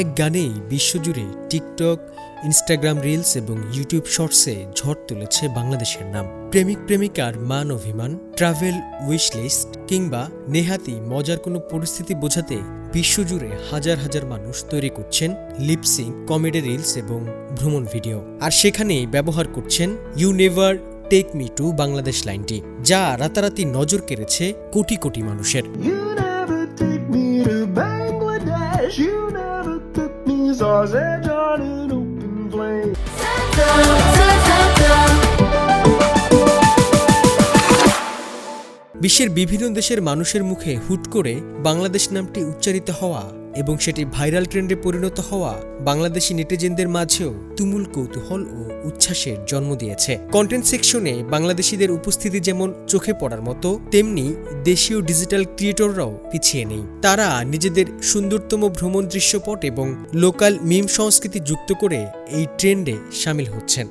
এক গানেই বিশ্বজুড়ে টিকটক, ইনস্টাগ্রাম রিলস এবং ইউটিউব শর্টসে ঝড় তুলেছে বাংলাদেশের নাম। প্রেমিক প্রেমিকার মান অভিমান, ট্রাভেল উইশ লিস্ট কিংবা নেহাতি মজার কোনো পরিস্থিতি বোঝাতে বিশ্বজুড়ে হাজার হাজার মানুষ তৈরি করছেন লিপসিং, কমেডি রিলস এবং ভ্রমণ ভিডিও। আর সেখানেই ব্যবহার করছেন you never take me to Bangladesh লাইনটি, যা রাতারাতি নজর কেড়েছে কোটি কোটি মানুষের। বিশ্বের বিভিন্ন দেশের মানুষের মুখে হুট করে বাংলাদেশ নামটি উচ্চারিত হওয়া এবং সেটি ভাইরাল ট্রেন্ডে পরিণত হওয়া বাংলাদেশি নেটিজেনদের মাঝেও তুমুল কৌতূহল ও উচ্ছ্বাসের জন্ম দিয়েছে। কন্টেন্ট সেকশনে বাংলাদেশিদের উপস্থিতি যেমন চোখে পড়ার মতো, তেমনি দেশীয় ডিজিটাল ক্রিয়েটররাও পিছিয়ে নেই। তারা নিজেদের সুন্দরতম ভ্রমণ দৃশ্যপট এবং লোকাল মিম সংস্কৃতি যুক্ত করে এই ট্রেন্ডে সামিল হচ্ছেন।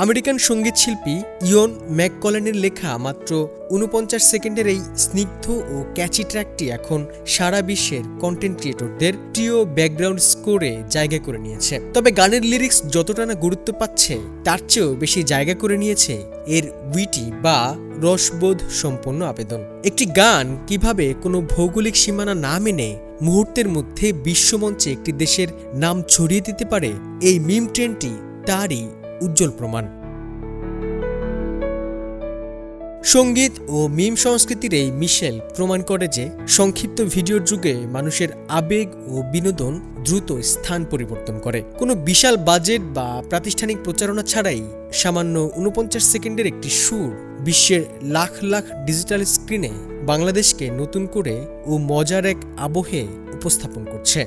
আমেরিকান সঙ্গীত শিল্পী ইয়ন ম্যাককলেনের লেখা মাত্র ৪৯ সেকেন্ডের এই স্নিগ্ধ ও ক্যাচি ট্র্যাকটি এখন সারা বিশ্বের কন্টেন্ট ক্রিয়েটরদের প্রিয় ব্যাকগ্রাউন্ড স্কোরে জায়গা করে নিয়েছে। তবে গানের লিরিক্স যতটা না গুরুত্ব পাচ্ছে, তার চেয়েও বেশি জায়গা করে নিয়েছে এর উইটি বা রসবোধ সম্পন্ন আবেদন। একটি গান কিভাবে কোনো ভৌগোলিক সীমানা না মেনে মুহূর্তের মধ্যে বিশ্বমঞ্চে একটি দেশের নাম ছড়িয়ে দিতে পারে, এই মিম ট্রেন্ডটি তারই উজ্জ্বল প্রমাণ। সঙ্গীত ও মিম সংস্কৃতির এই মিশেল প্রমাণ করে যে সংক্ষিপ্ত ভিডিওর যুগে মানুষের আবেগ ও বিনোদন দ্রুত স্থান পরিবর্তন করে। কোনো বিশাল বাজেট বা প্রাতিষ্ঠানিক প্রচারণা ছাড়াই সামান্য ৪৯ সেকেন্ডের একটি সুর বিশ্বের লাখ লাখ ডিজিটাল স্ক্রিনে বাংলাদেশকে নতুন করে ও মজার এক আবহে উপস্থাপন করছে।